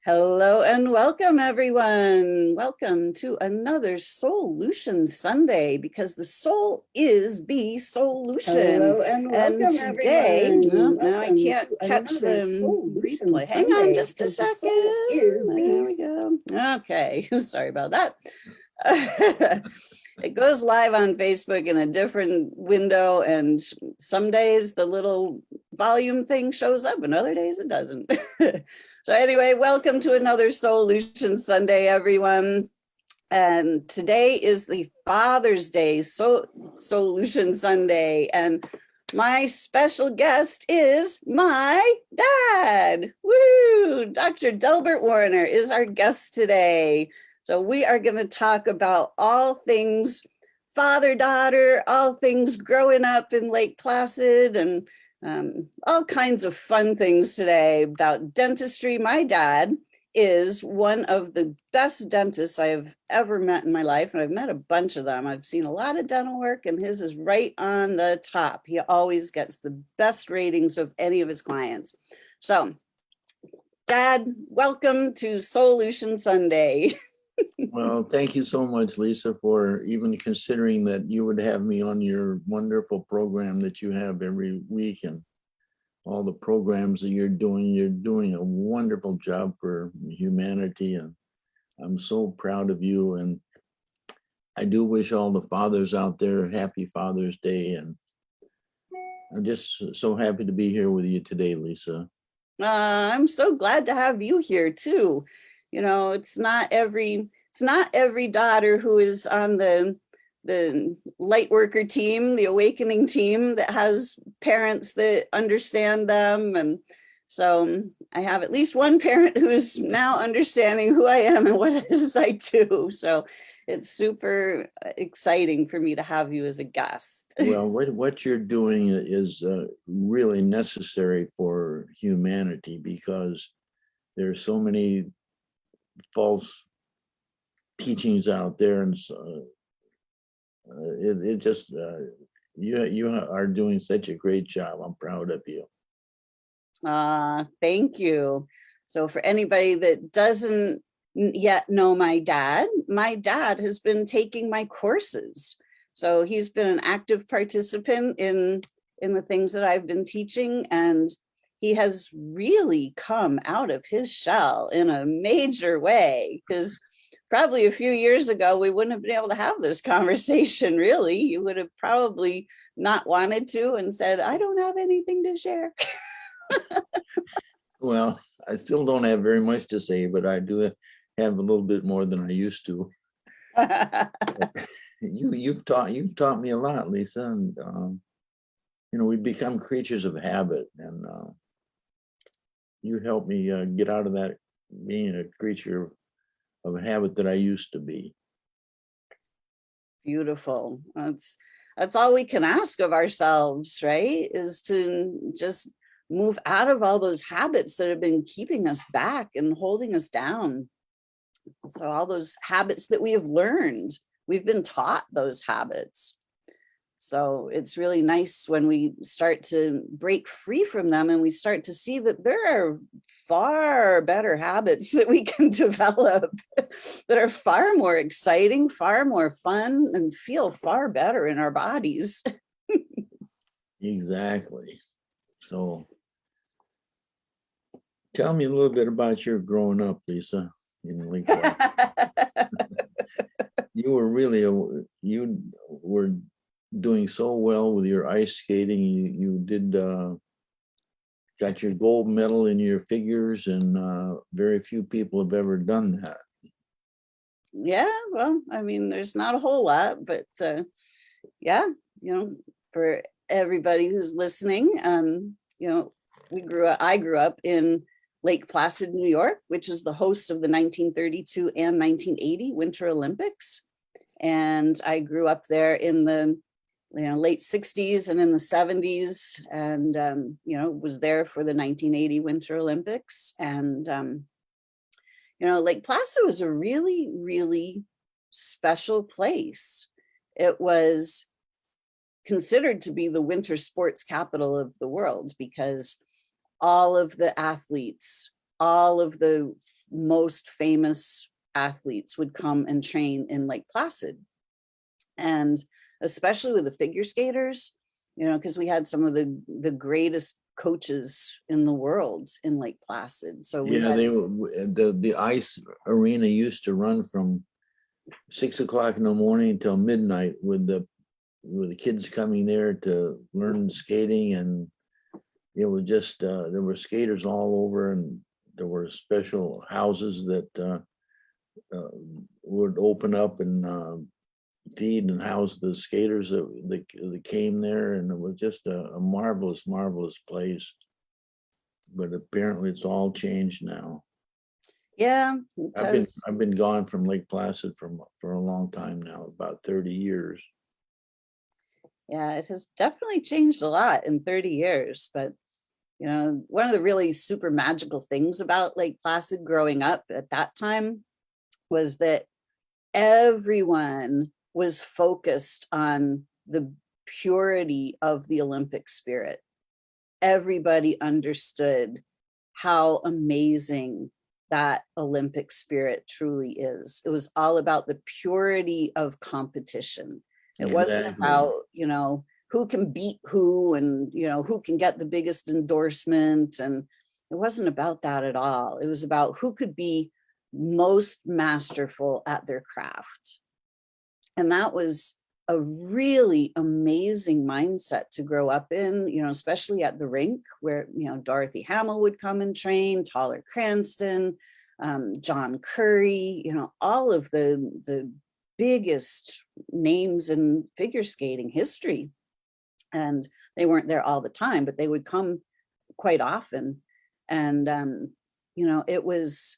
Hello and welcome, everyone. Welcome to another SOULution Sunday, because the soul is the solution. Hello and welcome, today, everyone. now I can't catch the replay. Hang on just a second. There we go. Okay, sorry about that. It goes live on Facebook in a different window, and some days the little volume thing shows up and other days it doesn't. So anyway, welcome to another SOULution Sunday, everyone. And today is the Father's Day SOULution Sunday, and my special guest is my dad. Woo! Dr. Delbert Warner is our guest today. So we are going to talk about all things father-daughter, all things growing up in Lake Placid, and all kinds of fun things today about dentistry. My dad is one of the best dentists I've ever met in my life, and I've met a bunch of them. I've seen a lot of dental work, and his is right on the top. He always gets the best ratings of any of his clients. So, Dad, welcome to SOULution Sunday. Well, thank you so much, Lisa, for even considering that you would have me on your wonderful program that you have every week, and all the programs that you're doing a wonderful job for humanity, and I'm so proud of you. And I do wish all the fathers out there happy Father's Day, and I'm just so happy to be here with you today, Lisa. I'm so glad to have you here too. You know, it's not every daughter who is on the light worker team, the awakening team, that has parents that understand them. And so I have at least one parent who is now understanding who I am and what it is I do. So it's super exciting for me to have you as a guest. Well, what you're doing is really necessary for humanity, because there's so many false teachings out there, and it just you are doing such a great job. I'm proud of you. Thank you. So for anybody that doesn't yet know my dad has been taking my courses. So he's been an active participant in the things that I've been teaching, and he has really come out of his shell in a major way, because probably a few years ago, we wouldn't have been able to have this conversation, really. You would have probably not wanted to and said, I don't have anything to share. Well, I still don't have very much to say, but I do have a little bit more than I used to. You've taught me a lot, Lisa, and we've become creatures of habit, and you helped me get out of that being a creature of a habit that I used to be. Beautiful. That's all we can ask of ourselves, right? Is to just move out of all those habits that have been keeping us back and holding us down. So all those habits that we have learned, we've been taught those habits. So it's really nice when we start to break free from them, and we start to see that there are far better habits that we can develop that are far more exciting, far more fun, and feel far better in our bodies. Exactly. So tell me a little bit about your growing up, Lisa, in Lake Placid. You were doing so well with your ice skating. You did got your gold medal in your figures, and very few people have ever done that. Yeah, well, I mean, there's not a whole lot, but yeah, for everybody who's listening, I grew up in Lake Placid, New York, which is the host of the 1932 and 1980 Winter Olympics. And I grew up there in the late 60s and in the 70s, and was there for the 1980 Winter Olympics. And Lake Placid was a really, really special place. It was considered to be the winter sports capital of the world, because all of the athletes, all of the most famous athletes would come and train in Lake Placid. And especially with the figure skaters, you know, because we had some of the greatest coaches in the world in Lake Placid. So we Yeah, had, they were, the ice arena used to run from 6 o'clock in the morning until midnight with the kids coming there to learn skating. And it was just, there were skaters all over, and there were special houses that would open up and feed and house the skaters that came there. And it was just a marvelous, marvelous place. But apparently it's all changed now. yeah, I've been gone from Lake Placid for a long time now, about 30 years. yeah, it has definitely changed a lot in 30 years. But, you know, one of the really super magical things about Lake Placid growing up at that time was that everyone was focused on the purity of the Olympic spirit. Everybody understood how amazing that Olympic spirit truly is. It was all about the purity of competition. It wasn't Exactly. about, you know, who can beat who and, you know, who can get the biggest endorsement. And it wasn't about that at all. It was about who could be most masterful at their craft. And that was a really amazing mindset to grow up in, you know, especially at the rink where, you know, Dorothy Hamill would come and train, Taller Cranston, John Curry, you know, all of the biggest names in figure skating history. And they weren't there all the time, but they would come quite often. And, you know, it was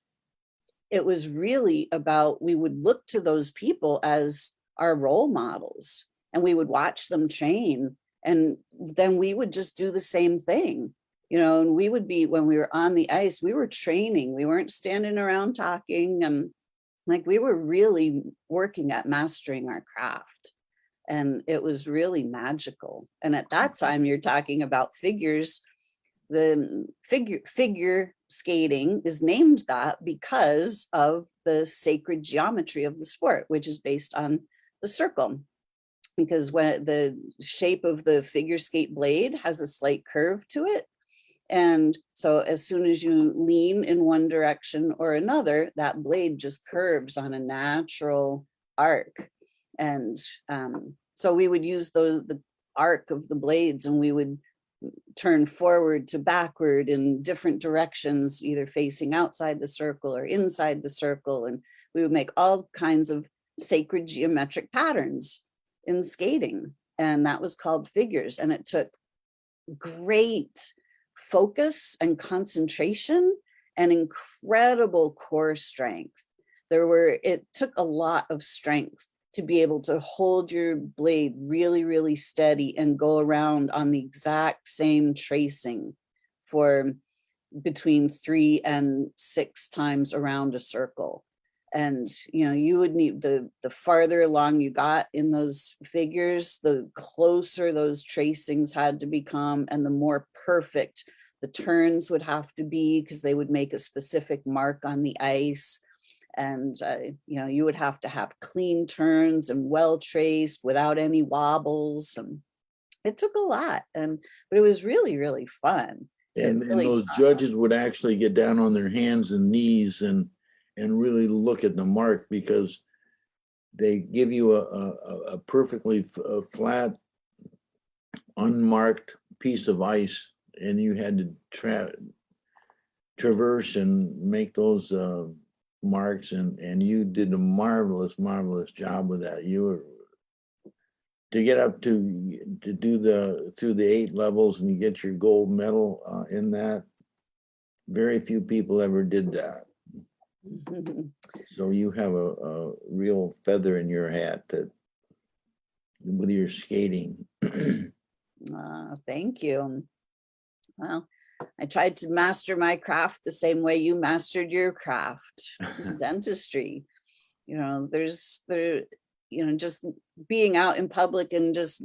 really about, we would look to those people as our role models, and we would watch them train, and then we would just do the same thing, you know. And we would be, when we were on the ice, we were training, we weren't standing around talking, and like we were really working at mastering our craft. And it was really magical. And at that time, you're talking about figures. The figure skating is named that because of the sacred geometry of the sport, which is based on the circle. Because when the shape of the figure skate blade has a slight curve to it, and so as soon as you lean in one direction or another, that blade just curves on a natural arc. And so we would use the arc of the blades, and we would turn forward to backward in different directions, either facing outside the circle or inside the circle. And we would make all kinds of sacred geometric patterns in skating. And that was called figures. And it took great focus and concentration and incredible core strength. It took a lot of strength to be able to hold your blade really, really steady and go around on the exact same tracing for between 3 and 6 times around a circle. And, you know, you would need the farther along you got in those figures, the closer those tracings had to become, and the more perfect the turns would have to be, because they would make a specific mark on the ice. And, you know, you would have to have clean turns and well traced without any wobbles. And it took a lot, but it was really, really fun. And those judges would actually get down on their hands and knees and really look at the mark, because they give you a perfectly flat, unmarked piece of ice, and you had to traverse and make those marks, and you did a marvelous, marvelous job with that. You were to get up to do through the 8 levels and you get your gold medal in that. Very few people ever did that. So you have a real feather in your hat that with your skating. Thank you. Well, I tried to master my craft the same way you mastered your craft, dentistry. You know, you know, just being out in public and just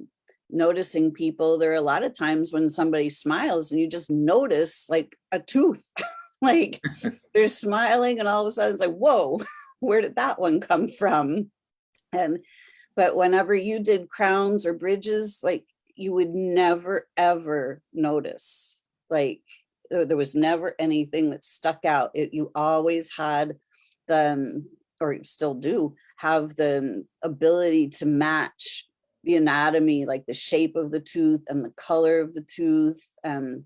noticing people. There are a lot of times when somebody smiles and you just notice like a tooth Like they're smiling and all of a sudden it's like, whoa, where did that one come from? And but whenever you did crowns or bridges, like you would never ever notice. Like there was never anything that stuck out. You always had the, or you still do have the ability to match the anatomy, like the shape of the tooth and the color of the tooth. And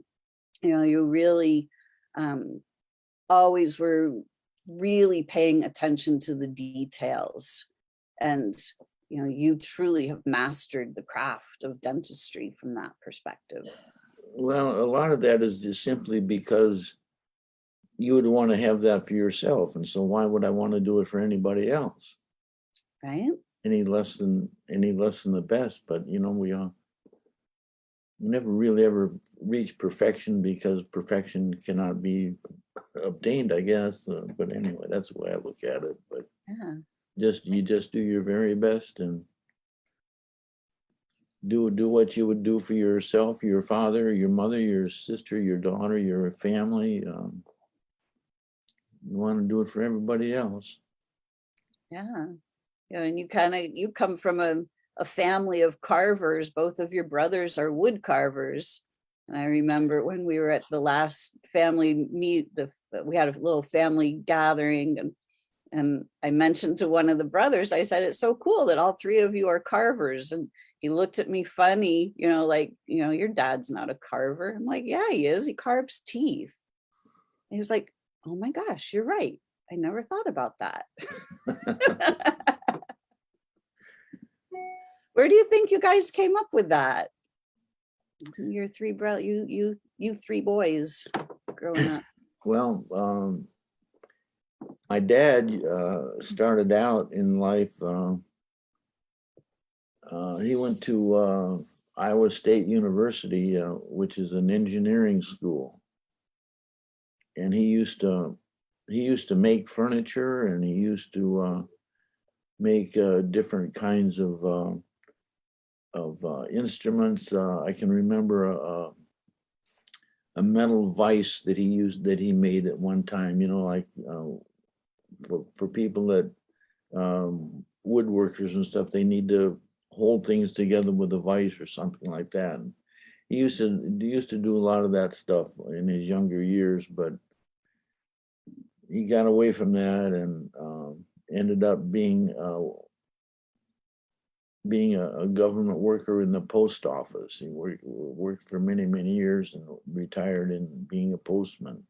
you really always were really paying attention to the details. And you truly have mastered the craft of dentistry from that perspective. Well, a lot of that is just simply because you would want to have that for yourself. And so why would I want to do it for anybody else? Right? Any less than the best. But we never really ever reach perfection because perfection cannot be obtained, I guess. But anyway, that's the way I look at it. But Yeah. you just do your very best and do what you would do for yourself, your father, your mother, your sister, your daughter, your family. You want to do it for everybody else. Yeah. And you come from a family of carvers. Both of your brothers are wood carvers. And I remember when we were at the last family meet, we had a little family gathering, and I mentioned to one of the brothers, I said, it's so cool that all three of you are carvers. And he looked at me funny, like, your dad's not a carver. I'm like, yeah, he is. He carves teeth. And he was like, oh my gosh, you're right. I never thought about that. Where do you think you guys came up with that? Your three brothers, you three boys growing up. Well, my dad started out in life. He went to Iowa State University, which is an engineering school, and he used to make furniture, and he used to make different kinds of instruments. I can remember a metal vise that he made at one time. Like for people that woodworkers and stuff, they need to hold things together with a vise or something like that. And he used to do a lot of that stuff in his younger years, but he got away from that and ended up being a government worker in the post office. He worked for many, many years and retired in being a postman.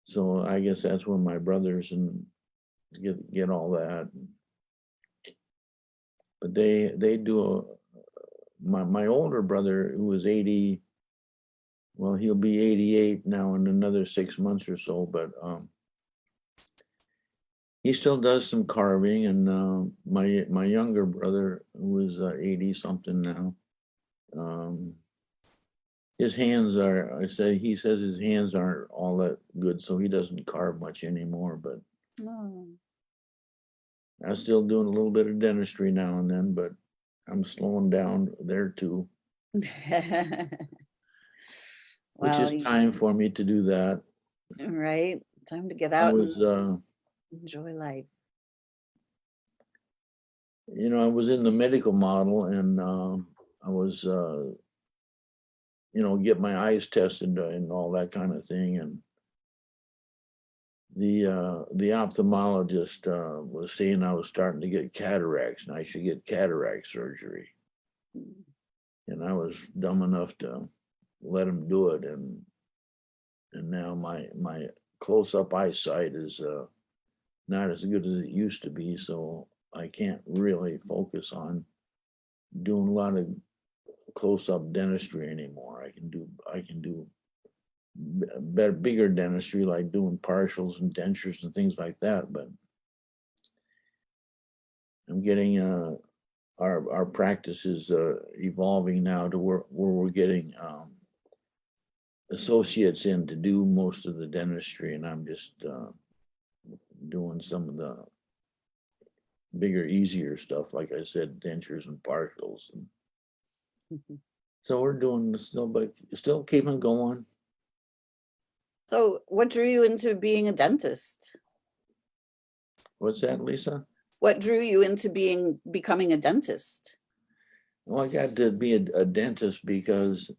So I guess that's where my brothers and get all that. But they do my older brother, who was 80, well, he'll be 88 now in another 6 months or so, but he still does some carving. And my younger brother, who is 80 something now, his hands he says his hands aren't all that good, so he doesn't carve much anymore. But I'm still doing a little bit of dentistry now and then, but I'm slowing down there too. Which is time for me to do that. Right. Time to get out and enjoy life. I was in the medical model, and I was, get my eyes tested and all that kind of thing. And the ophthalmologist was saying I was starting to get cataracts and I should get cataract surgery. And I was dumb enough to let him do it. And now my close-up eyesight is not as good as it used to be. So I can't really focus on doing a lot of close-up dentistry anymore. I can do bigger dentistry, like doing partials and dentures and things like that. But I'm getting our practice is evolving now to where we're getting associates in to do most of the dentistry, and I'm just doing some of the bigger, easier stuff, like I said, dentures and partials. And so we're doing this still, but still keeping going. So what drew you into being a dentist? What's that, Lisa? What drew you into becoming a dentist? Well, I got to be a dentist because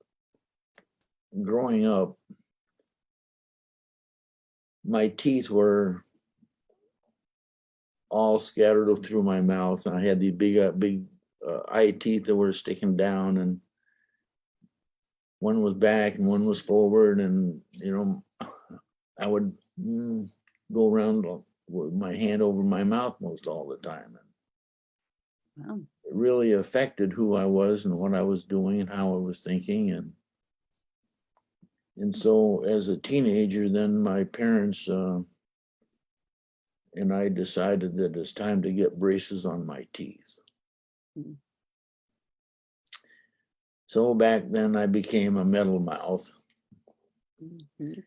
growing up, my teeth were all scattered through my mouth, and I had these big eye teeth that were sticking down, and one was back and one was forward, and I would go around with my hand over my mouth most all the time. And Wow. it really affected who I was and what I was doing and how I was thinking. And so as a teenager, then my parents and I decided that it's time to get braces on my teeth. Mm. So back then I became a metal mouth. Mhm.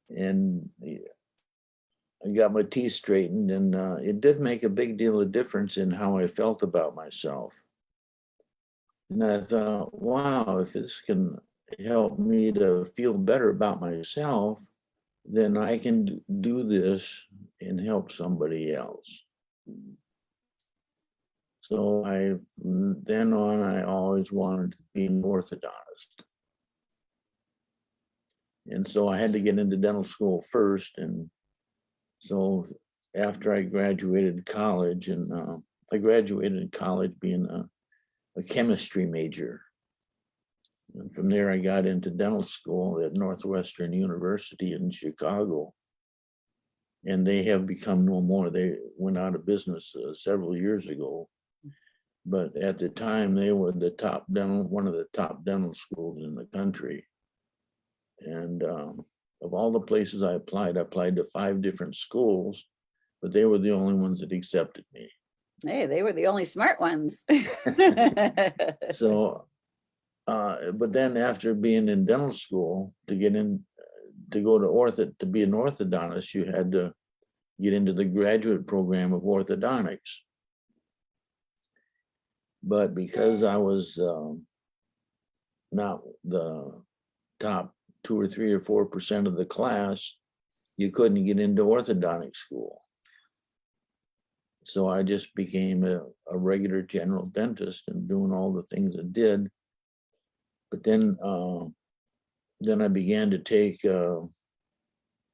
And I got my teeth straightened, and it did make a big deal of difference in how I felt about myself. And I thought, wow, if this can help me to feel better about myself, then I can do this and help somebody else. So from then on, I always wanted to be an orthodontist. And so I had to get into dental school first. And so after I graduated college, and I graduated college being a chemistry major. And from there, I got into dental school at Northwestern University in Chicago. And they have become no more. They went out of business several years ago. But at the time, they were one of the top dental schools in the country. And of all the places I applied to 5 different schools, but they were the only ones that accepted me. Hey, they were the only smart ones. So, but then after being in dental school, to get in, to go to be an orthodontist, you had to get into the graduate program of orthodontics. But because I was not the top 2 or 3 or 4% of the class, you couldn't get into orthodontic school. So I just became a regular general dentist and doing all the things I did. But then I began to take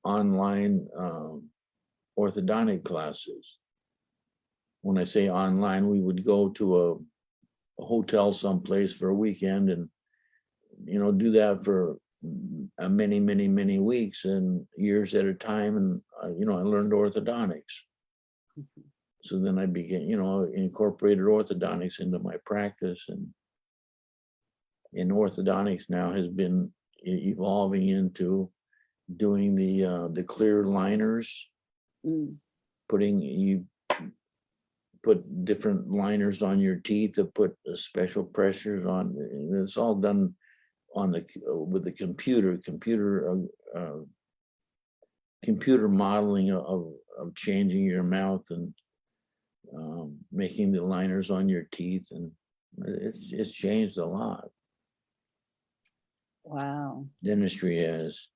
online orthodontic classes. When I say online, we would go to a hotel someplace for a weekend and do that for many weeks and years at a time. And I learned orthodontics. Mhm. So then I began, incorporated orthodontics into my practice, and orthodontics now has been evolving into doing the clear liners. Mm. You put different liners on your teeth to put special pressures on. It's all done with the computer modeling of changing your mouth and making the liners on your teeth, and it's changed a lot. Wow. Dentistry has.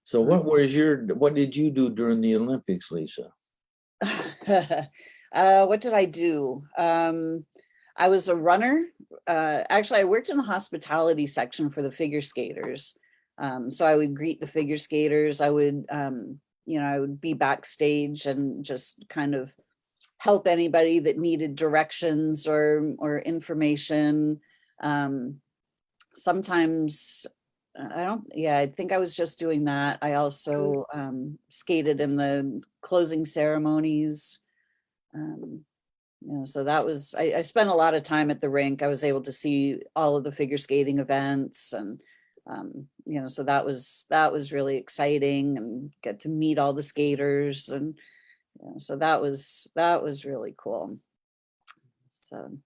So what did you do during the Olympics, Lisa? What did I do? I was a runner. Actually, I worked in the hospitality section for the figure skaters. So I would greet the figure skaters. I would, I would be backstage and just kind of help anybody that needed directions or information. Sometimes I think I was just doing that. I also skated in the closing ceremonies. So that was, I spent a lot of time at the rink. I was able to see all of the figure skating events, and so that was really exciting, and get to meet all the skaters, and so that was really cool. So,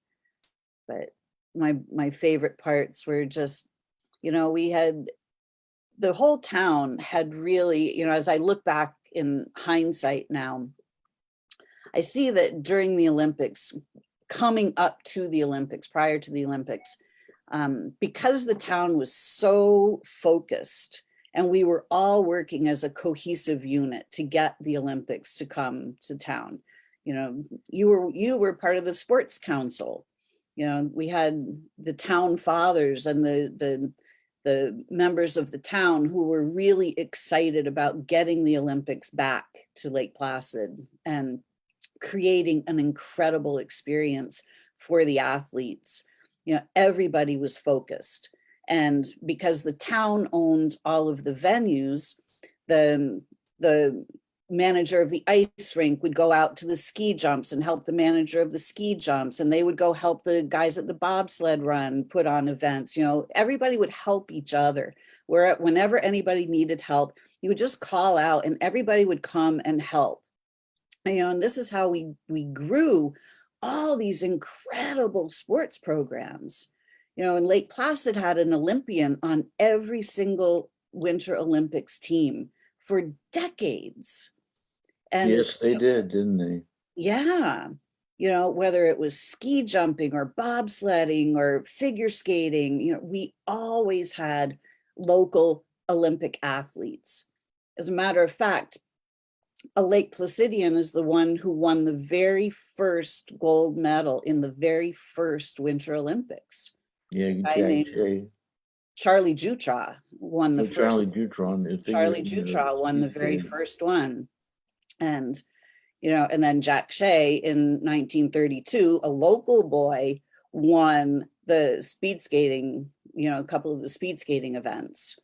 but my favorite parts were just, we had, the whole town had really, as I look back in hindsight now, I see that during the Olympics, coming up to the Olympics, prior to the Olympics, because the town was so focused and we were all working as a cohesive unit to get the Olympics to come to town. You know, you were part of the sports council. You know, we had the town fathers and the members of the town who were really excited about getting the Olympics back to Lake Placid and creating an incredible experience for the athletes. You know, everybody was focused. And because the town owned all of the venues, the manager of the ice rink would go out to the ski jumps and help the manager of the ski jumps, and they would go help the guys at the bobsled run put on events. You know, everybody would help each other. Where whenever anybody needed help, you would just call out and everybody would come and help. You know, and this is how we grew all these incredible sports programs. You know, and Lake Placid had an Olympian on every single Winter Olympics team for decades. And yes, they did, didn't they? yeah, you know, whether it was ski jumping or bobsledding or figure skating, you know, we always had local Olympic athletes. As a matter of fact, a Lake Placidian is the one who won the very first gold medal in the very first Winter Olympics. Yeah, Guy Jack named Shea. Charlie Jutra won the Charlie first. Dutron. Charlie Jutra won the very first one. And, you know, and then Jack Shea in 1932, a local boy, won the speed skating, you know, a couple of the speed skating events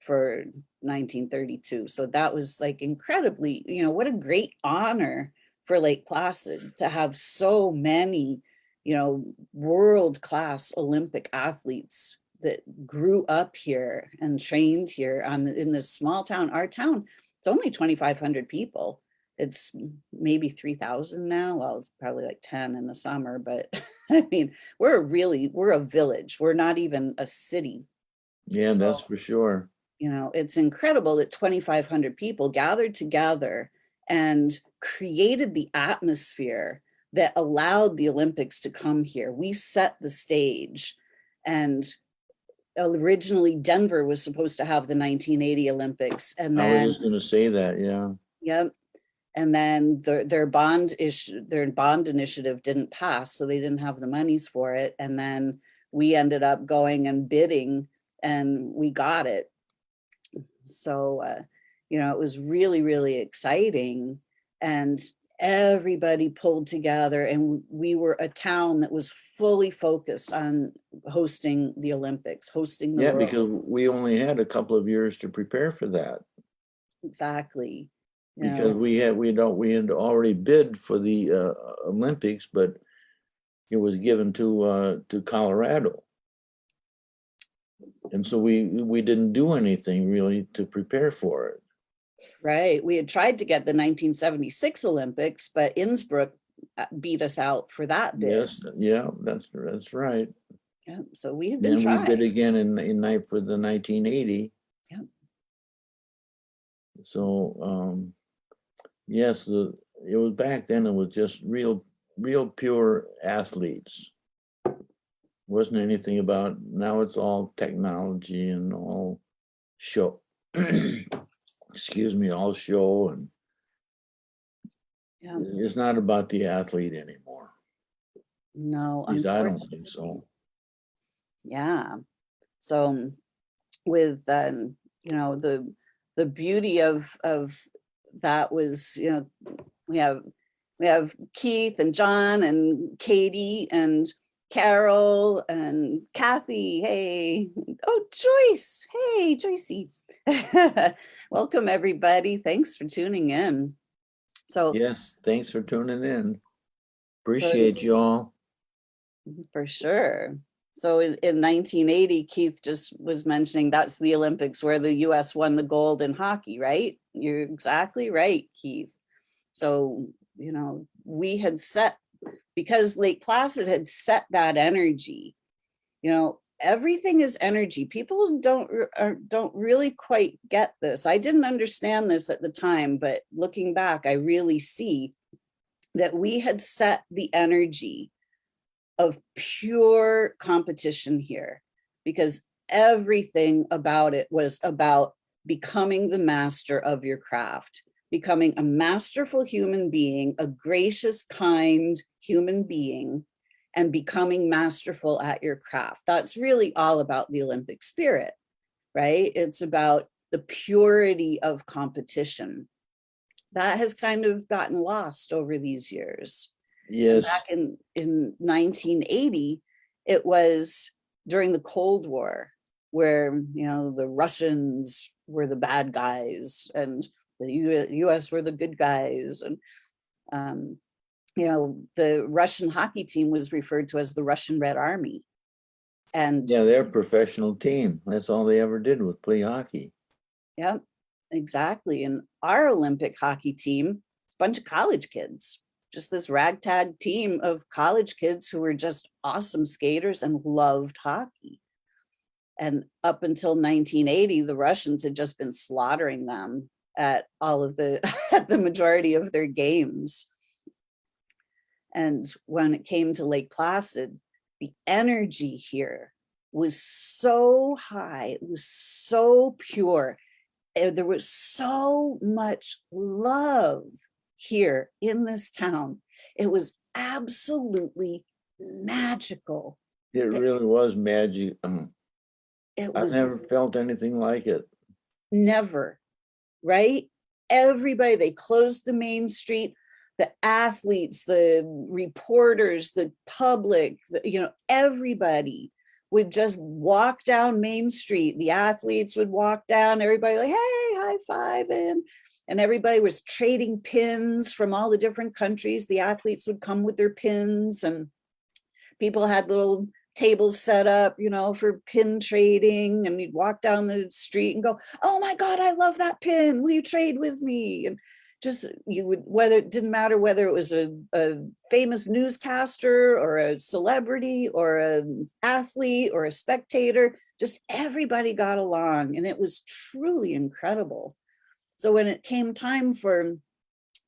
for 1932. So that was like incredibly, you know, what a great honor for Lake Placid to have so many, you know, world-class Olympic athletes that grew up here and trained here in this small town. Our town, it's only 2,500 people. It's maybe 3,000 now. Well, it's probably like 10 in the summer, but I mean, we're a village. We're not even a city. Yeah, So, that's for sure. you know, it's incredible that 2,500 people gathered together and created the atmosphere that allowed the Olympics to come here. We set the stage. And originally Denver was supposed to have the 1980 Olympics. And I was then, just going to say that, yeah. yep. And then their bond initiative didn't pass, so they didn't have the monies for it. And then we ended up going and bidding and we got it. So, you know, it was really, really exciting. And everybody pulled together, and we were a town that was fully focused on hosting the Olympics, hosting the Yeah, world. because we only had a couple of years to prepare for that. Exactly. You Because know, we had already bid for the Olympics, but it was given to Colorado. And so we didn't do anything really to prepare for it. right. We had tried to get the 1976 Olympics, but Innsbruck beat us out for that bid. Yes, yeah, that's right. Yeah, so we had been Then we trying. bid again in night for the 1980. Yeah. So yes, it was back then. It was just real pure athletes. Wasn't anything about, now it's all technology and all show. Excuse me, all show, and Yeah. it's not about the athlete anymore. No, At least I don't think so. yeah. So with you know, the beauty of that was, you know, we have Keith and John and Katie and Carol and Kathy. Hey, oh, Joyce. Hey, Joycey. Welcome everybody. Thanks for tuning in. So yes, thanks for tuning in. Appreciate you all. For sure. So in 1980, Keith just was mentioning that's the Olympics where the US won the gold in hockey, right? You're exactly right, Keith. So, you know, we had set, because Lake Placid had set that energy, you know, everything is energy. People don't really quite get this. I didn't understand this at the time, but looking back, I really see that we had set the energy of pure competition here, because everything about it was about becoming the master of your craft, becoming a masterful human being, a gracious, kind human being, and becoming masterful at your craft. That's really all about the Olympic spirit, right? It's about the purity of competition. That has kind of gotten lost over these years. And Yes. back in 1980, it was during the Cold War, where, you know, the Russians were the bad guys and the US were the good guys. And, you know, the Russian hockey team was referred to as the Russian Red Army. And Yeah, they're a professional team. That's all they ever did was play hockey. yeah, exactly. And our Olympic hockey team, it's a bunch of college kids, just this ragtag team of college kids who were just awesome skaters and loved hockey. And up until 1980, the Russians had just been slaughtering them at all of the at the majority of their games. And when it came to Lake Placid, the energy here was so high, it was so pure. There was so much love here in this town. It was absolutely magical. It really was magic. It I've was never felt anything like it. never, right? Everybody, they closed the main street, the athletes, the reporters, the public, you know, everybody would just walk down Main Street. The athletes would walk down, everybody like, hey, high five. And everybody was trading pins from all the different countries. The athletes would come with their pins, and people had little tables set up, you know, for pin trading. And you'd walk down the street and go, oh my God, I love that pin. Will you trade with me? And just, you would, whether it didn't matter whether it was a famous newscaster or a celebrity or an athlete or a spectator, just everybody got along. And it was truly incredible. So when it came time for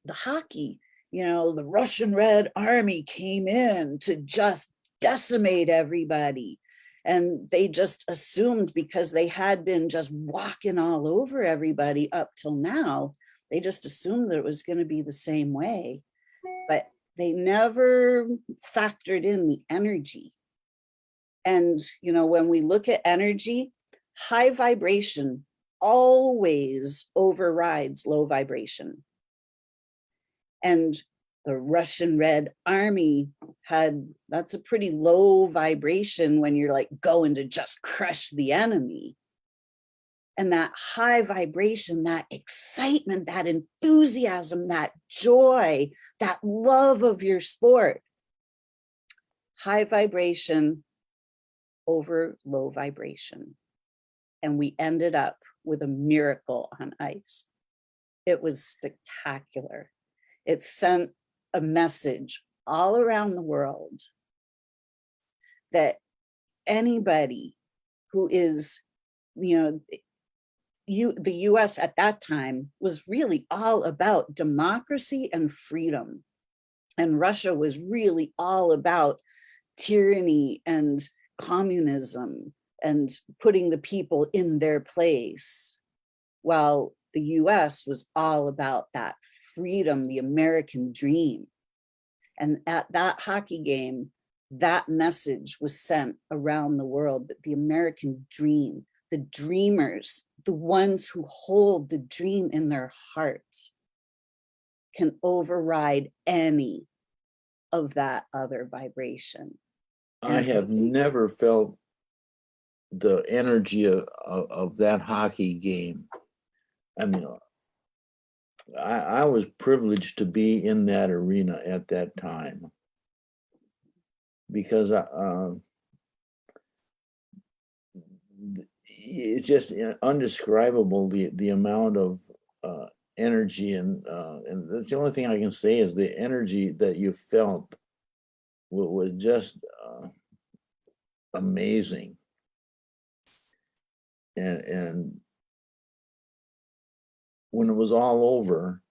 the hockey, you know, the Russian Red Army came in to just decimate everybody. And they just assumed, because they had been just walking all over everybody up till now, they just assumed that it was going to be the same way. But they never factored in the energy. And, you know, when we look at energy, high vibration always overrides low vibration. And the Russian Red Army that's a pretty low vibration when you're like going to just crush the enemy. And that high vibration, that excitement, that enthusiasm, that joy, that love of your sport, high vibration over low vibration. And we ended up with a miracle on ice. It was spectacular. It sent a message all around the world that anybody who is, you know, the US at that time was really all about democracy and freedom. And Russia was really all about tyranny and communism and putting the people in their place, while the US was all about that freedom, the American dream. And at that hockey game, that message was sent around the world, that the American dream, the dreamers, the ones who hold the dream in their hearts, can override any of that other vibration. I have never felt the energy of that hockey game. I mean, I was privileged to be in that arena at that time, because it's just undescribable, the amount of energy, and that's the only thing I can say is the energy that you felt was just amazing. And when it was all over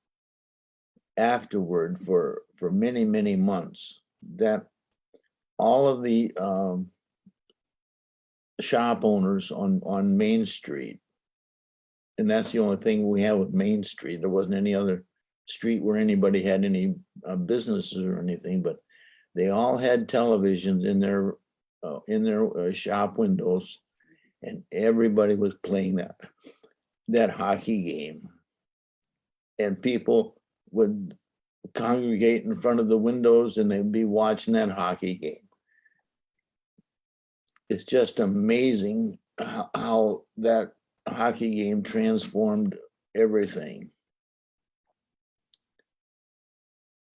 afterward, for many months, that all of the shop owners on Main Street, and that's the only thing we have with Main Street. There wasn't any other street where anybody had any businesses or anything, but they all had televisions in their shop windows, and everybody was playing that hockey game, and people would congregate in front of the windows and they'd be watching that hockey game. It's just amazing how that hockey game transformed everything.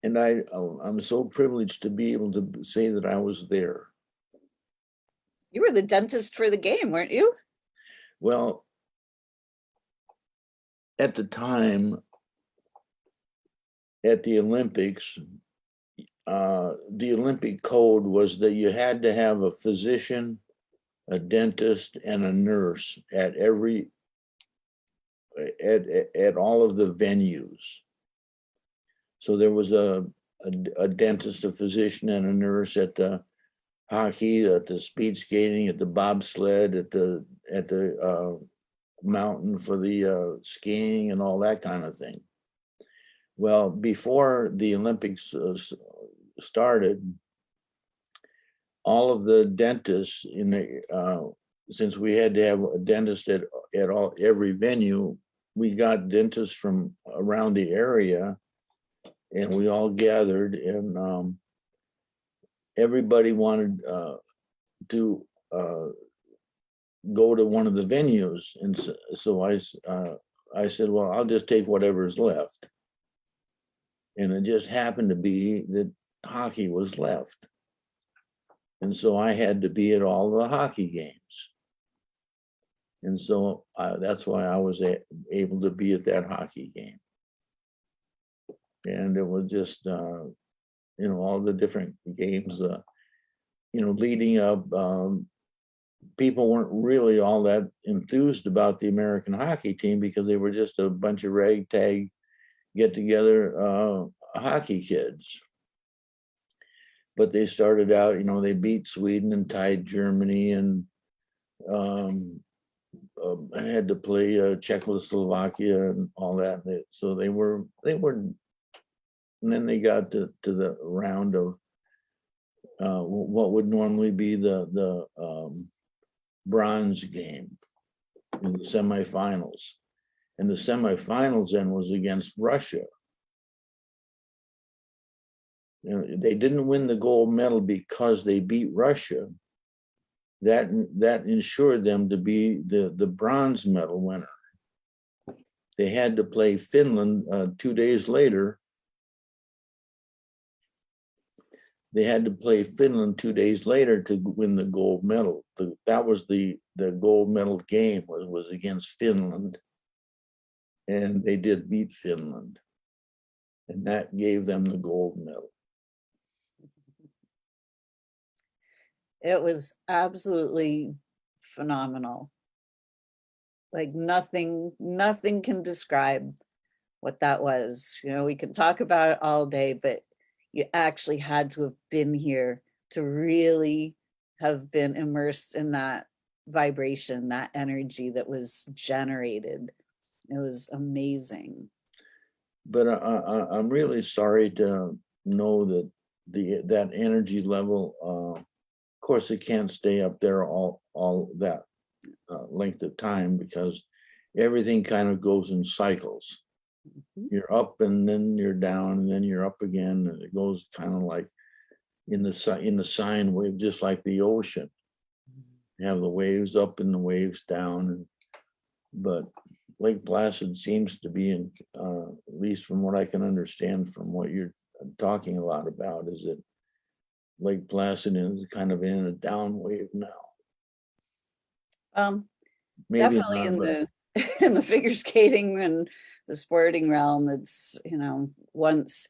And I'm so privileged to be able to say that I was there. You were the dentist for the game, weren't you? Well, at the time, at the Olympics, the Olympic code was that you had to have a physician, a dentist, and a nurse at all of the venues. So there was a dentist, a physician, and a nurse at the hockey, at the speed skating, at the bobsled, at the mountain for the skiing and all that kind of thing. Well, before the Olympics started, all of the dentists since we had to have a dentist at every venue, we got dentists from around the area, and we all gathered, and everybody wanted to go to one of the venues, and so I said, well, I'll just take whatever's left. And it just happened to be that hockey was left. And so I had to be at all the hockey games. And so that's why I was able to be at that hockey game. And it was just, all the different games, leading up, people weren't really all that enthused about the American hockey team because they were just a bunch of ragtag get together hockey kids. But they started out, they beat Sweden and tied Germany, and I had to play Czechoslovakia and all that. So they were, and then they got to the round of what would normally be the bronze game in the semifinals. And the semifinals then was against Russia. They didn't win the gold medal because they beat Russia. That ensured them to be the bronze medal winner. They had to play Finland 2 days later. They had to play Finland 2 days later to win the gold medal. That was the gold medal game was against Finland. And they did beat Finland. And that gave them the gold medal. It was absolutely phenomenal. Like nothing can describe what that was. We can talk about it all day, but you actually had to have been here to really have been immersed in that vibration, that energy that was generated. It was amazing. But I'm really sorry to know that that energy level, of course, it can't stay up there all that length of time, because everything kind of goes in cycles. Mm-hmm. You're up and then you're down and then you're up again, and it goes kind of like in the sine wave, just like the ocean. You have the waves up and the waves down, but Lake Placid seems to be in, at least from what I can understand from what you're talking a lot about, is that Lake Placid is kind of in a down wave now. Maybe definitely not, in the figure skating and the sporting realm, it's, once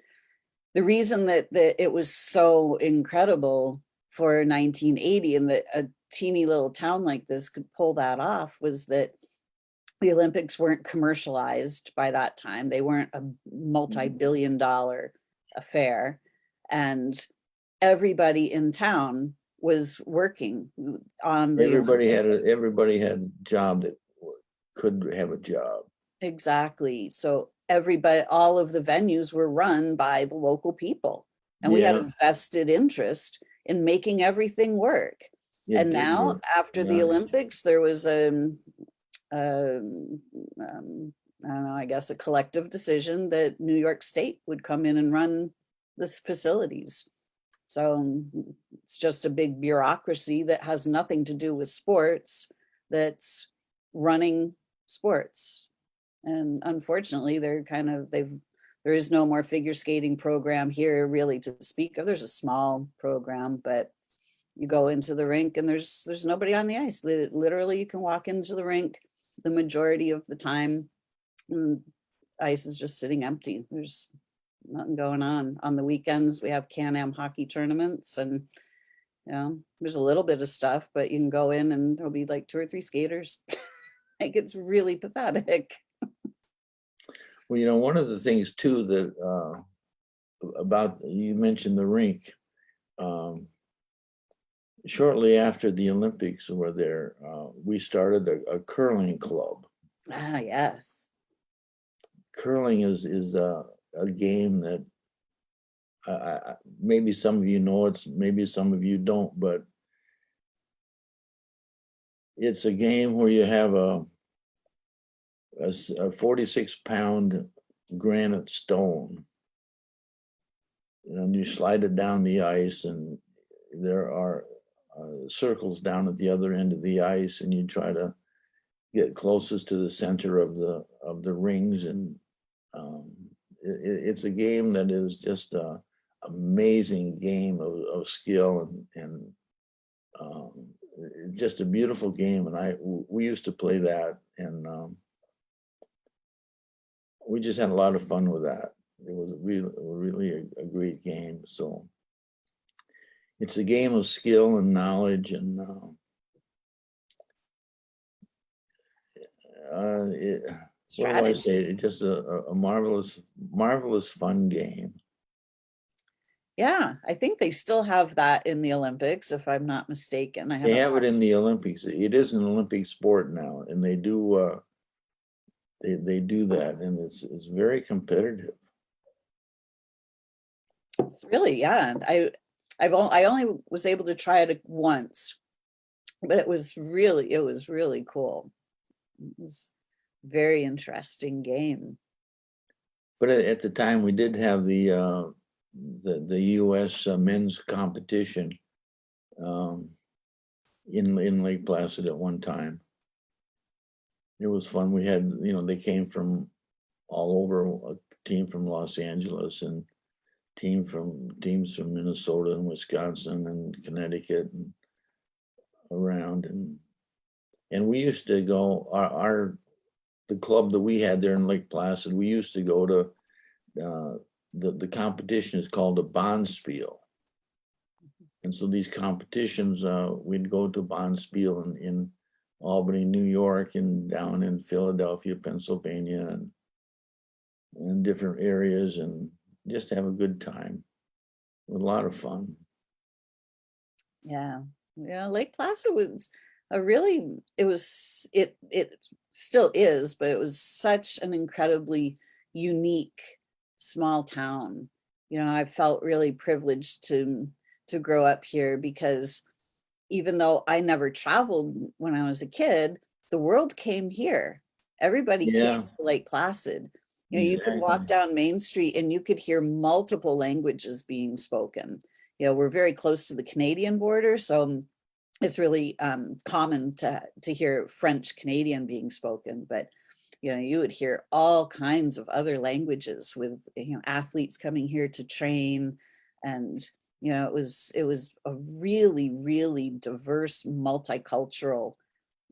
the reason that it was so incredible for 1980 and that a teeny little town like this could pull that off was that the Olympics weren't commercialized by that time. They weren't a multi-billion-dollar affair. And everybody in town was working on the Everybody Olympics. everybody had a job that could have a job. Exactly. So everybody, all of the venues were run by the local people. And we had Yeah, a vested interest in making everything work. it And did now, work. after the Yeah. Olympics, there was I don't know, I guess a collective decision that New York State would come in and run this facilities. So it's just a big bureaucracy that has nothing to do with sports that's running sports. And unfortunately, there is no more figure skating program here really to speak of. There's a small program, but you go into the rink and there's nobody on the ice. Literally, you can walk into the rink the majority of the time, and ice is just sitting empty. There's nothing going on. On the weekends, we have Can-Am hockey tournaments, and there's a little bit of stuff, but you can go in and there'll be like 2 or 3 skaters. Like, it's really pathetic. Well, one of the things too that about, you mentioned the rink. Shortly after the Olympics were there, we started a curling club. Ah, yes. Curling is a game that maybe some of you know it, maybe some of you don't, but it's a game where you have a 46-pound granite stone, and you slide it down the ice, and there are circles down at the other end of the ice, and you try to get closest to the center of the rings, and it's a game that is just a amazing game of skill, and just a beautiful game. And we used to play that, and we just had a lot of fun with that. It was really a great game. So it's a game of skill and knowledge, and what do I say? It's just a marvelous fun game. Yeah, I think they still have that in the Olympics, if I'm not mistaken. They have it in the Olympics. It is an Olympic sport now, and they do that, and it's very competitive. It's really, yeah. I only was able to try it once, but it was really cool. It was a very interesting game. But at the time, we did have the U.S. men's competition in Lake Placid at one time. It was fun. We had, they came from all over, a team from Los Angeles, and teams from Minnesota and Wisconsin and Connecticut and around, and we used to go, the club that we had there in Lake Placid, we used to go to the competition is called a Bonspiel. And so these competitions, we'd go to Bonspiel in Albany, New York, and down in Philadelphia, Pennsylvania, and in different areas, and just have a good time. A lot of fun. Yeah. Lake Placid was it still is, but it was such an incredibly unique small town. I felt really privileged to grow up here, because even though I never traveled when I was a kid, the world came here. Everybody came to Lake Placid. You could walk down Main Street and you could hear multiple languages being spoken. We're very close to the Canadian border, so it's really common to hear French Canadian being spoken, but you would hear all kinds of other languages with athletes coming here to train, and it was a really, really diverse, multicultural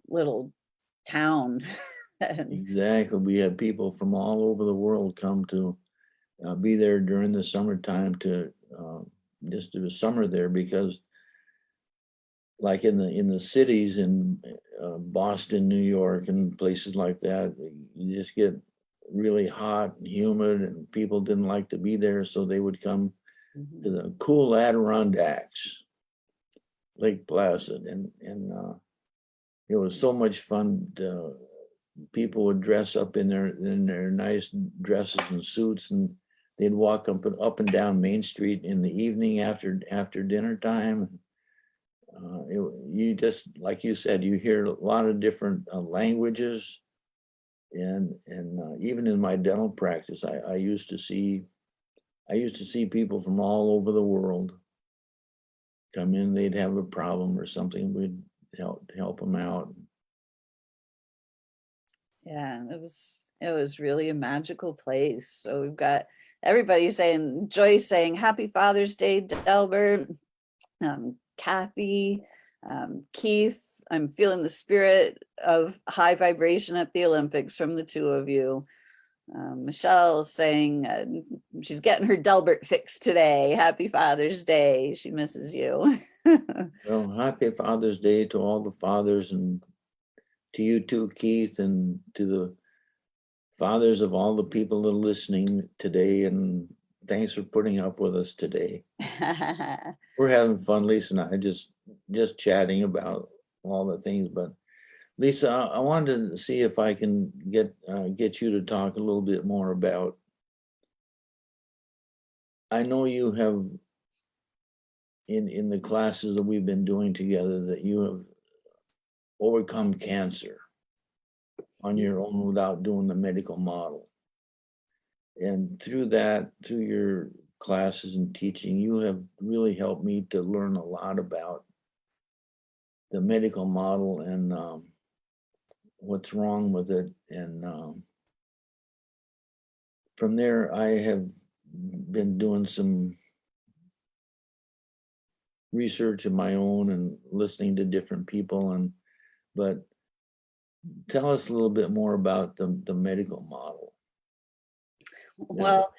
little town. And exactly. We had people from all over the world come to be there during the summertime to just do a summer there, because like in the cities in Boston, New York, and places like that, you just get really hot and humid, and people didn't like to be there, so they would come Mhm. to the cool Adirondacks, Lake Placid, and it was so much fun. People would dress up in their nice dresses and suits, and they'd walk up and down Main Street in the evening after dinner time. You just, like you said, you hear a lot of different languages, and even in my dental practice, I used to see people from all over the world come in. They'd have a problem or something. We'd help them out. Yeah, it was really a magical place. So we've got everybody saying, Joyce saying Happy Father's Day, Delbert, Kathy, Keith. I'm feeling the spirit of high vibration at the Olympics from the two of you. Michelle saying she's getting her Delbert fix today. Happy Father's Day. She misses you. Well, happy Father's Day to all the fathers, and to you too, Keith, and to the fathers of all the people that are listening today. And thanks for putting up with us today. We're having fun, Lisa and I, just chatting about all the things. But Lisa, I wanted to see if I can get you to talk a little bit more about. I know you have in the classes that we've been doing together that you have overcome cancer on your own without doing the medical model. And through your classes and teaching, you have really helped me to learn a lot about the medical model and what's wrong with it. And from there, I have been doing some research of my own and listening to different people. But tell us a little bit more about the medical model. Well,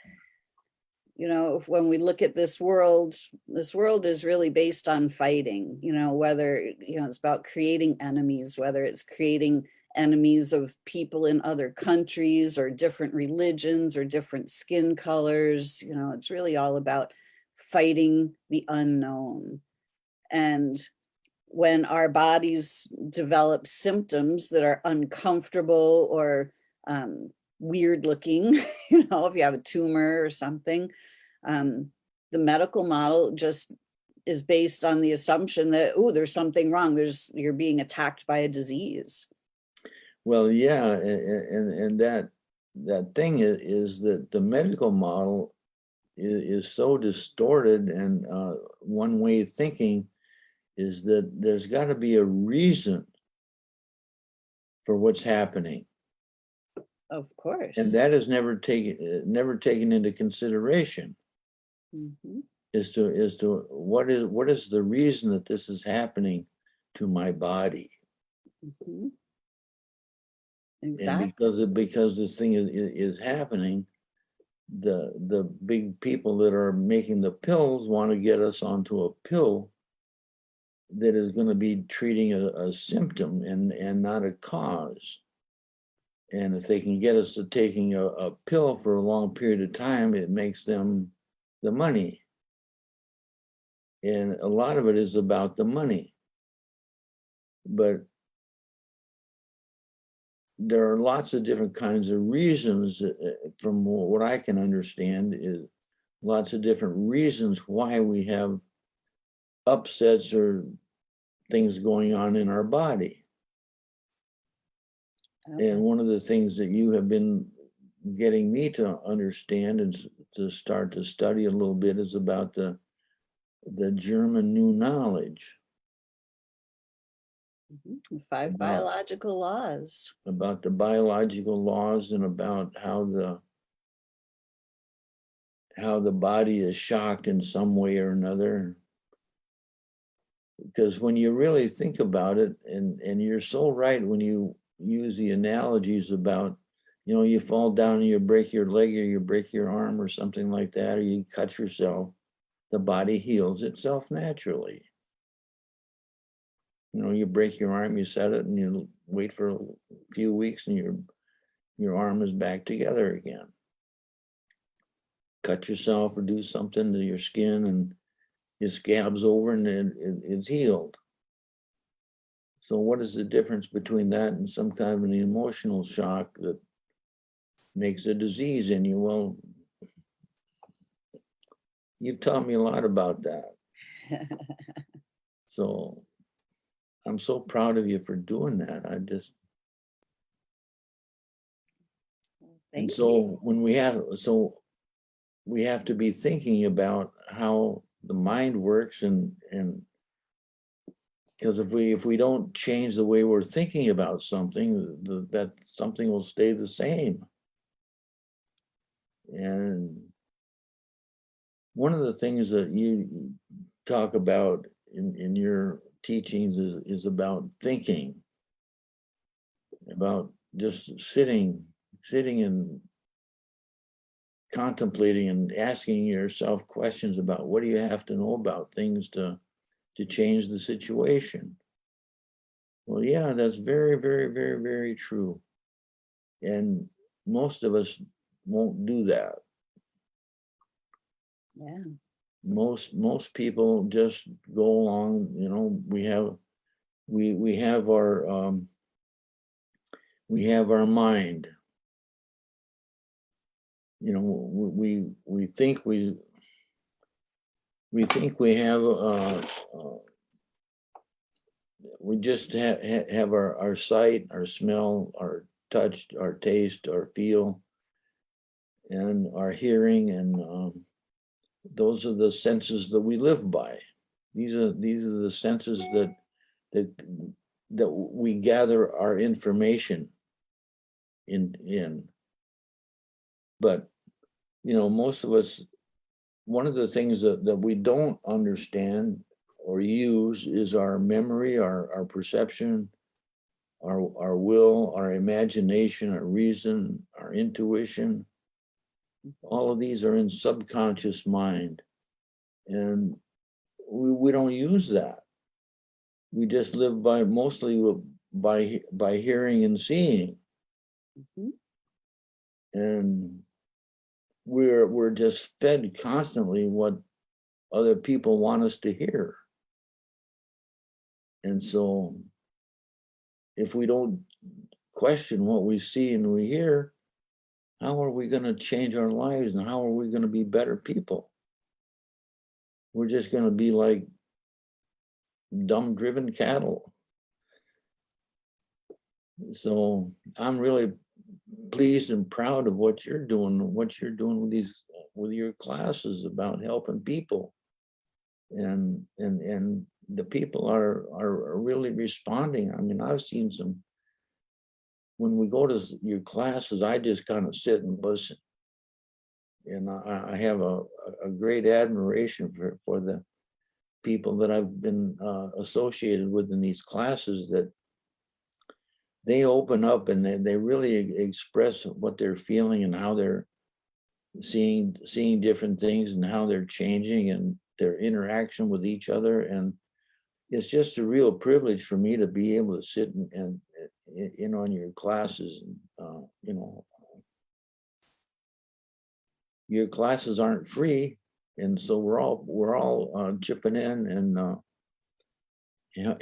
you know, when we look at this world is really based on fighting, you know, whether, you know, it's about creating enemies, whether it's creating enemies of people in other countries or different religions or different skin colors. You know, it's really all about fighting the unknown. And when our bodies develop symptoms that are uncomfortable or weird looking, you know, if you have a tumor or something, the medical model just is based on the assumption that, oh, there's something wrong. You're being attacked by a disease. Well, yeah, and that thing is that the medical model is so distorted, and one way of thinking is that there's got to be a reason for what's happening. Of course. And that is never taken into consideration. Mm-hmm. As to what is the reason that this is happening to my body. Mm-hmm. Exactly. And because this thing is happening, the big people that are making the pills want to get us onto a pill that is going to be treating a symptom and not a cause. And if they can get us to taking a pill for a long period of time, it makes them the money. And a lot of it is about the money. But there are lots of different kinds of reasons, from what I can understand, is lots of different reasons why we have upsets or things going on in our body. Absolutely. And one of the things that you have been getting me to understand and to start to study a little bit is about the German New Knowledge. Mm-hmm. 5 biological laws. About the biological laws, and about how the body is shocked in some way or another. Because when you really think about it, and you're so right when you use the analogies about, you know, you fall down and you break your leg or you break your arm or something like that, or you cut yourself, the body heals itself naturally. You know, you break your arm, you set it, and you wait for a few weeks, and your arm is back together again. cut yourself or do something to your skin and it scabs over and it's healed. So what is the difference between that and some kind of an emotional shock that makes a disease in you? Well, you've taught me a lot about that. So I'm so proud of you for doing that. And Thank so you. when we have to be thinking about how the mind works and because if we don't change the way we're thinking about something, that something will stay the same. And one of the things that you talk about in your teachings is about thinking, about just sitting and contemplating and asking yourself questions about what do you have to know about things to change the situation. Well, yeah, that's very, very, very, very true. And most of us won't do that. Yeah. Most people just go along, you know, we have our mind. You know, we think we have we just have our sight, our smell, our touch, our taste, our feel, and our hearing, and those are the senses that we live by. These are the senses that we gather our information in. But you know, most of us, one of the things that we don't understand or use is our memory, our perception, our will, our imagination, our reason, our intuition. All of these are in subconscious mind. And we don't use that. We just live by mostly by hearing and seeing. Mhm. And we're just fed constantly what other people want us to hear. And so if we don't question what we see and we hear, how are we going to change our lives and how are we going to be better people? We're just going to be like dumb driven cattle. So I'm really pleased and proud of what you're doing with your classes about helping people. And the people are really responding. I mean, I've seen some, when we go to your classes, I just kind of sit and listen. And I have a great admiration for the people that I've been associated with in these classes, that they open up and they really express what they're feeling and how they're seeing different things and how they're changing and their interaction with each other. And it's just a real privilege for me to be able to sit and in on your classes. You know, your classes aren't free, and so we're all chipping in and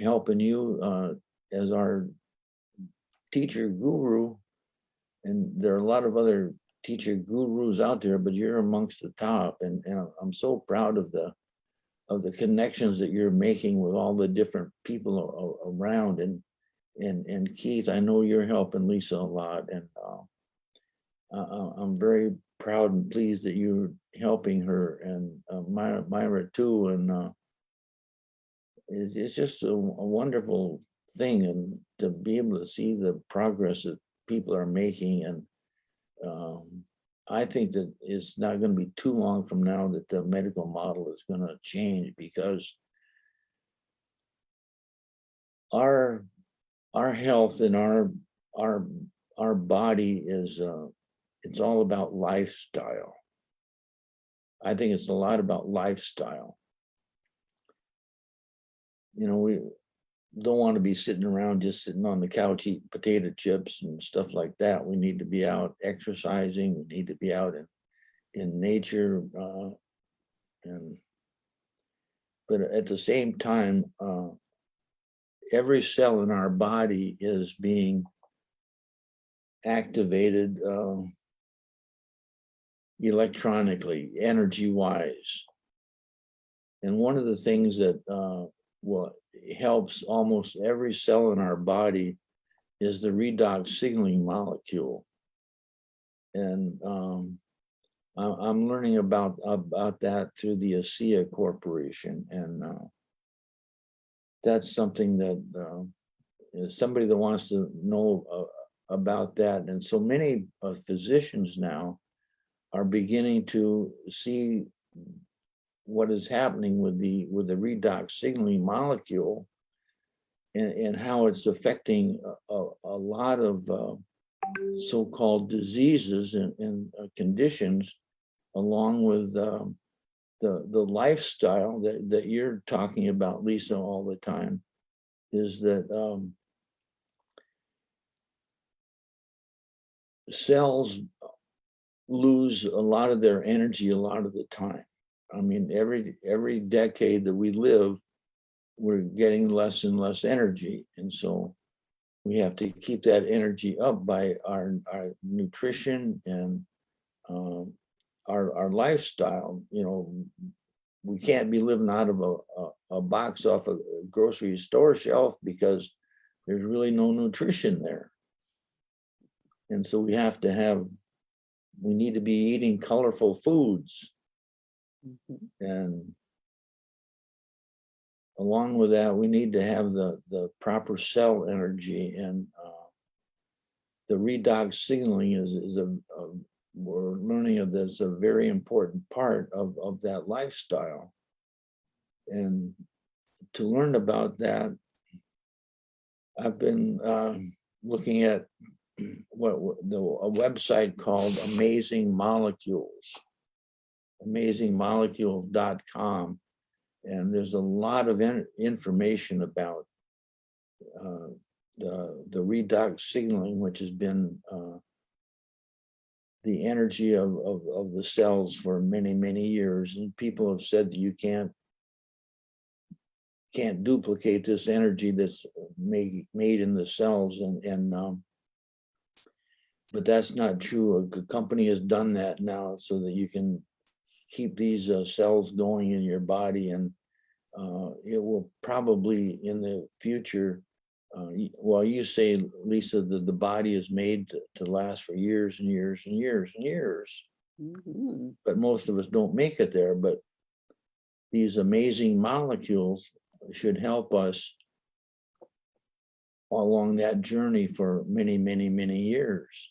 helping you as our teacher guru. And there are a lot of other teacher gurus out there, but you're amongst the top. And I'm so proud of the connections that you're making with all the different people around. And Keith, I know you're helping Lisa a lot, and I'm very proud and pleased that you're helping her, and Myra too. And it's just a wonderful thing, and to be able to see the progress that people are making. And I think that it's not going to be too long from now that the medical model is going to change, because our health and our body is it's all about lifestyle. I think it's a lot about lifestyle. You know, we don't want to be sitting around just sitting on the couch eating potato chips and stuff like that. We need to be out exercising. We need to be out in nature, but at the same time, every cell in our body is being activated electronically, energy-wise. And one of the things that helps almost every cell in our body is the redox signaling molecule. And I'm learning about that through the ASEA Corporation. And that's something that is somebody that wants to know about that. And so many physicians now are beginning to see what is happening with the redox signaling molecule, and how it's affecting a lot of so-called diseases and conditions, along with the lifestyle that you're talking about, Lisa, all the time, is that cells lose a lot of their energy a lot of the time. I mean, every decade that we live, we're getting less and less energy. And so we have to keep that energy up by our nutrition and our lifestyle. You know, we can't be living out of a box off a grocery store shelf because there's really no nutrition there. And so we need to be eating colorful foods. And along with that, we need to have the proper cell energy, and the redox signaling is we're learning of this, a very important part of that lifestyle. And to learn about that, I've been looking at a website called Amazing Molecules, amazingmolecules.com. And there's a lot of information about the redox signaling, which has been the energy of the cells for many, many years. And people have said that you can't duplicate this energy that's made in the cells, but that's not true. A company has done that now so that you can keep these cells going in your body, and it will probably in the future, well, you say, Lisa, that the body is made to last for years and years and years and years. Mm-hmm. But most of us don't make it there. But these amazing molecules should help us along that journey for many, many, many years.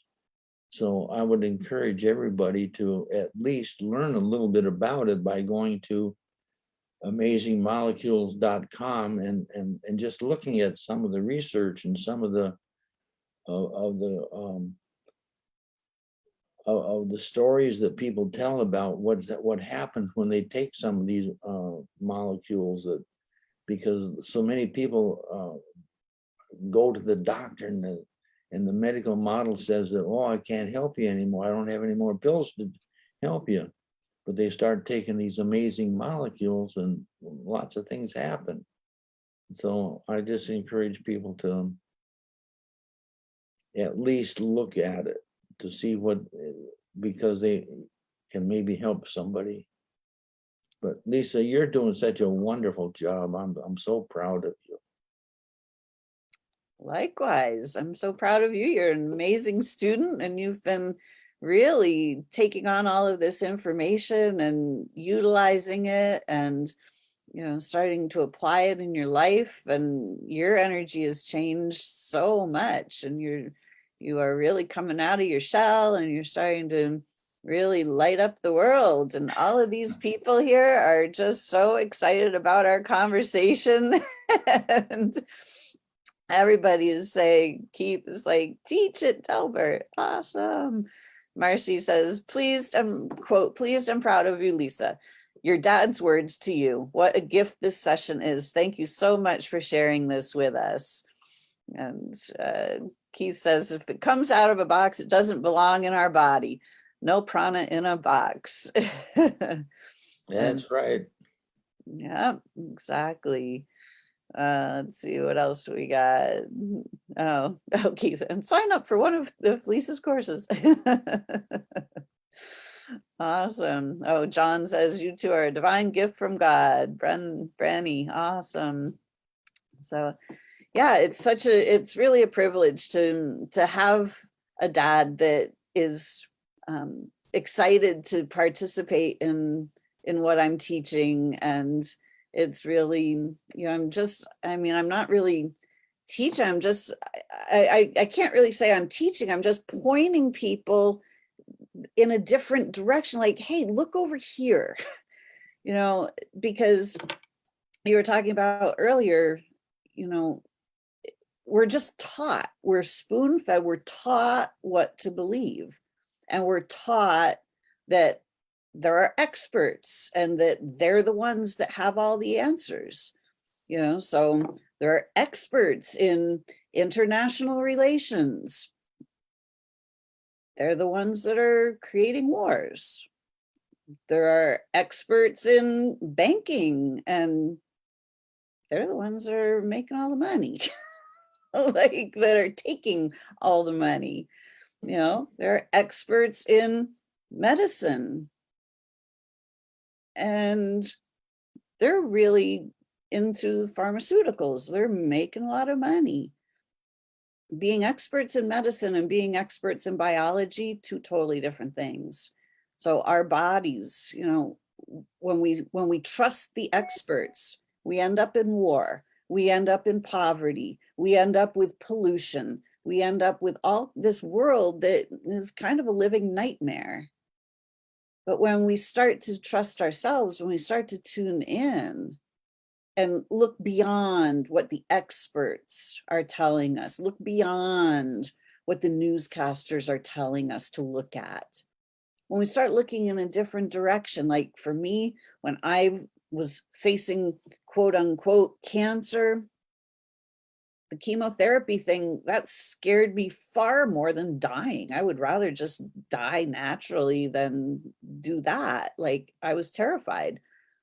So I would encourage everybody to at least learn a little bit about it by going to amazingmolecules.com and just looking at some of the research and some of the stories that people tell about what happens when they take some of these molecules, that because so many people go to the doctor and the medical model says that, oh, I can't help you anymore. I don't have any more pills to help you. But they start taking these amazing molecules and lots of things happen. So I just encourage people to at least look at it to see because they can maybe help somebody. But Lisa, you're doing such a wonderful job. I'm so proud of you. Likewise, I'm so proud of you. You're an amazing student, and you've been really taking on all of this information and utilizing it, and starting to apply it in your life. And your energy has changed so much, and you are really coming out of your shell, and you're starting to really light up the world. And all of these people here are just so excited about our conversation. And everybody is saying, Keith is like, teach it, Delbert. Awesome. Marcy says, pleased, quote, pleased and proud of you, Lisa. Your dad's words to you. What a gift this session is. Thank you so much for sharing this with us. And Keith says, if it comes out of a box, it doesn't belong in our body. no prana in a box. That's right. Yeah, exactly. Let's see what else we got. Oh, Keith, and sign up for one of Lisa's courses. Awesome. Oh, John says you two are a divine gift from God. Branny, awesome. So yeah, it's really a privilege to have a dad that is excited to participate in what I'm teaching. And it's really, I'm not really teaching. I can't really say I'm teaching. I'm just pointing people in a different direction. Like, hey, look over here, because you were talking about earlier, we're just taught, we're spoon fed, we're taught what to believe. And we're taught that there are experts and that they're the ones that have all the answers. So there are experts in international relations. They're the ones that are creating wars. There are experts in banking, and they're the ones that are making all the money. Like, that are taking all the money. There are experts in medicine, and they're really into pharmaceuticals. They're making a lot of money. Being experts in medicine and being experts in biology, two totally different things. So our bodies, when we trust the experts, we end up in war, we end up in poverty, we end up with pollution, we end up with all this world that is kind of a living nightmare. But when we start to trust ourselves, when we start to tune in and look beyond what the experts are telling us, look beyond what the newscasters are telling us to look at. When we start looking in a different direction, like for me, when I was facing quote unquote cancer, the chemotherapy thing, that scared me far more than dying. I would rather just die naturally than do that. Like, I was terrified.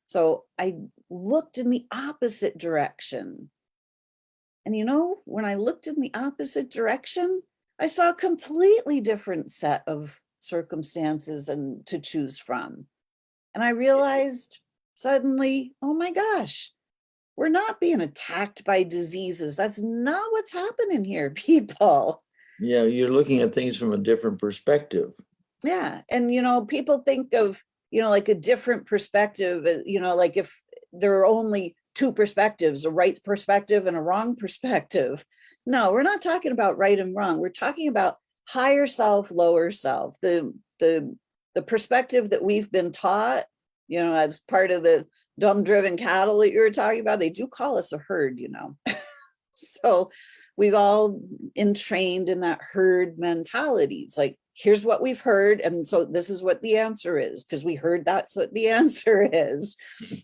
So I looked in the opposite direction. And when I looked in the opposite direction, I saw a completely different set of circumstances and to choose from. And I realized suddenly, oh my gosh, we're not being attacked by diseases. That's not what's happening here, people. Yeah, you're looking at things from a different perspective. Yeah. And, people think of, like a different perspective, like if there are only two perspectives, a right perspective and a wrong perspective. No, we're not talking about right and wrong. We're talking about higher self, lower self, the perspective that we've been taught, as part of the dumb driven cattle that you were talking about. They do call us a herd, So we've all entrained in that herd mentality. It's like, here's what we've heard, and so this is what the answer is, because we heard that's what the answer is.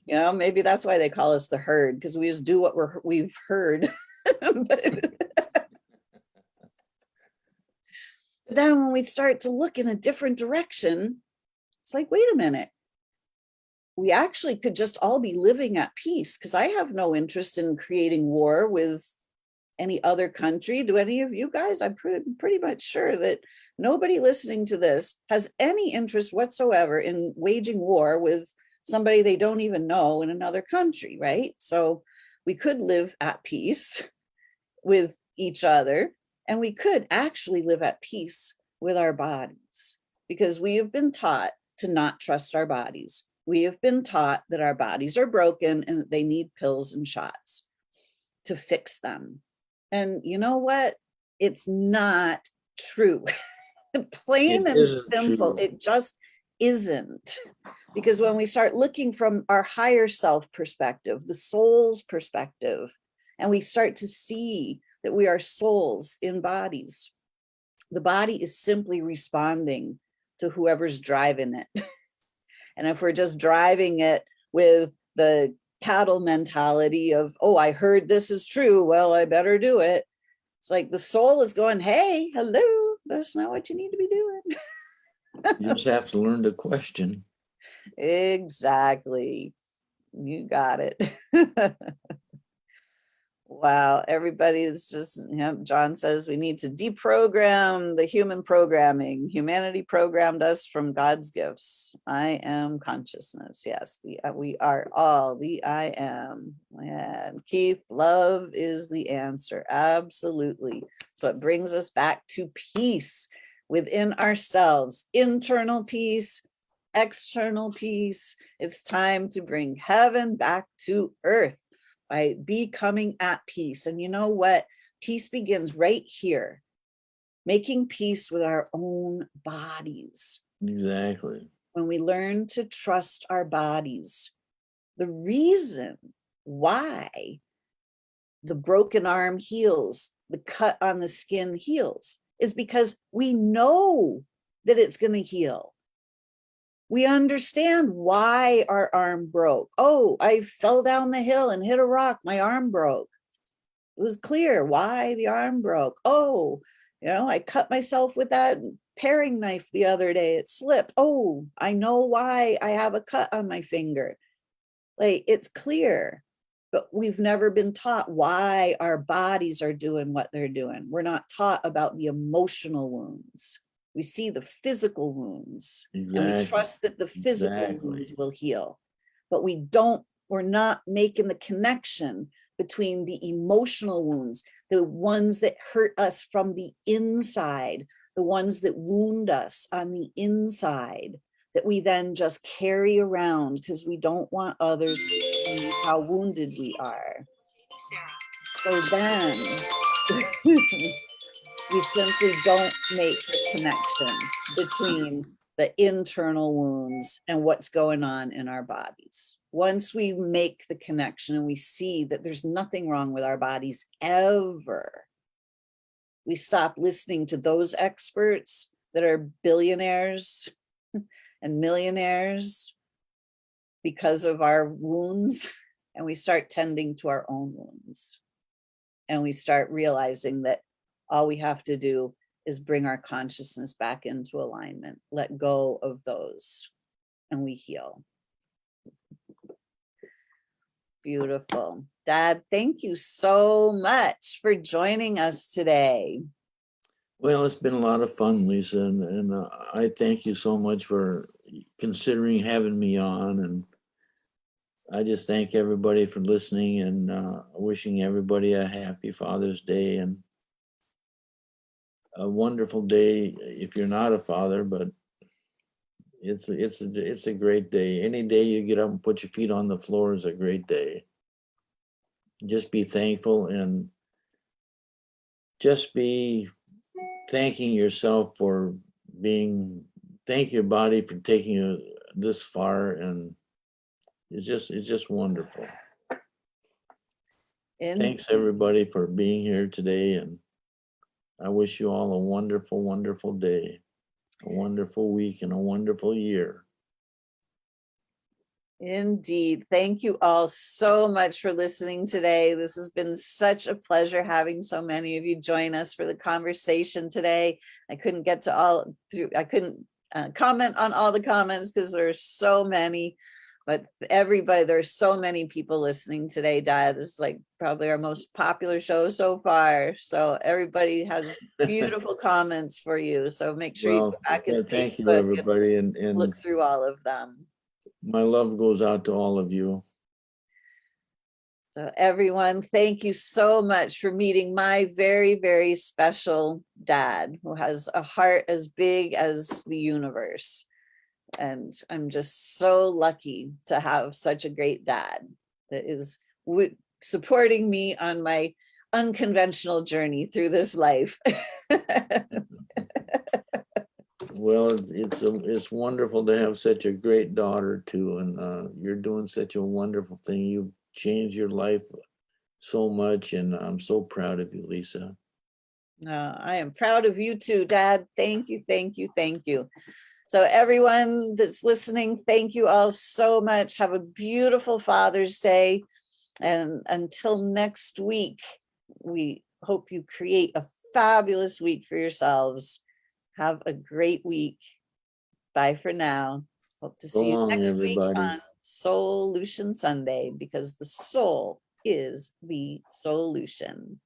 Maybe that's why they call us the herd, because we just do what we've heard. But then when we start to look in a different direction, it's like, wait a minute, we actually could just all be living at peace, because I have no interest in creating war with any other country. Do any of you guys? I'm pretty much sure that nobody listening to this has any interest whatsoever in waging war with somebody they don't even know in another country, right? So we could live at peace with each other, and we could actually live at peace with our bodies, because we have been taught to not trust our bodies. We have been taught that our bodies are broken and that they need pills and shots to fix them. And you know what? It's not true. Plain and simple. True. It just isn't. Because when we start looking from our higher self perspective, the soul's perspective, and we start to see that we are souls in bodies, the body is simply responding to whoever's driving it. And if we're just driving it with the cattle mentality of, oh, I heard this is true, well, I better do it. It's like the soul is going, hey, hello, that's not what you need to be doing. You just have to learn to question. Exactly. You got it. Wow, everybody is just, John says we need to deprogram the human programming. Humanity programmed us from God's gifts. I am consciousness. Yes, we are all the I am. And Keith, love is the answer. Absolutely. So it brings us back to peace within ourselves, internal peace, external peace. It's time to bring heaven back to earth by becoming at peace. And you know what? Peace begins right here, making peace with our own bodies. Exactly. When we learn to trust our bodies, the reason why the broken arm heals, the cut on the skin heals, is because we know that it's going to heal. We understand why our arm broke. Oh, I fell down the hill and hit a rock. My arm broke. It was clear why the arm broke. Oh, I cut myself with that paring knife the other day. It slipped. Oh, I know why I have a cut on my finger. Like, it's clear, but we've never been taught why our bodies are doing what they're doing. We're not taught about the emotional wounds. We see the physical wounds and we Exactly. trust that the physical Exactly. wounds will heal, but we're not making the connection between the emotional wounds, the ones that hurt us from the inside, the ones that wound us on the inside, that we then just carry around because we don't want others to see how wounded we are. So then we simply don't make the connection between the internal wounds and what's going on in our bodies. Once we make the connection and we see that there's nothing wrong with our bodies ever, we stop listening to those experts that are billionaires and millionaires because of our wounds, and we start tending to our own wounds. And we start realizing that all we have to do is bring our consciousness back into alignment, let go of those, and we heal. Beautiful. Dad, thank you so much for joining us today. Well, it's been a lot of fun, Lisa, and I thank you so much for considering having me on. And I just thank everybody for listening, and wishing everybody a happy Father's Day and a wonderful day if you're not a father. But it's a great day. Any day you get up and put your feet on the floor is a great day. Just be thankful and just be thanking yourself for thank your body for taking you this far, and it's just wonderful. Thanks everybody for being here today, and I wish you all a wonderful, wonderful day, a wonderful week, and a wonderful year. Indeed. Thank you all so much for listening today. This has been such a pleasure having so many of you join us for the conversation today. I couldn't get to all through, I couldn't comment on all the comments because there's so many, but everybody, there's so many people listening today, Dad. This is like probably our most popular show so far. So everybody has beautiful comments for you. So make sure you go back and thank you everybody, and look through all of them. My love goes out to all of you. So everyone, thank you so much for meeting my very, very special dad who has a heart as big as the universe. And I'm just so lucky to have such a great dad that is supporting me on my unconventional journey through this life. Well, it's wonderful to have such a great daughter too, and you're doing such a wonderful thing. You've changed your life so much, and I'm so proud of you, Lisa. I am proud of you too, Dad. Thank you, thank you, thank you. So everyone that's listening, thank you all so much. Have a beautiful Father's Day. And until next week, we hope you create a fabulous week for yourselves. Have a great week. Bye for now. Hope to So see you long, next week everybody. on SOULution Sunday, because the soul is the solution.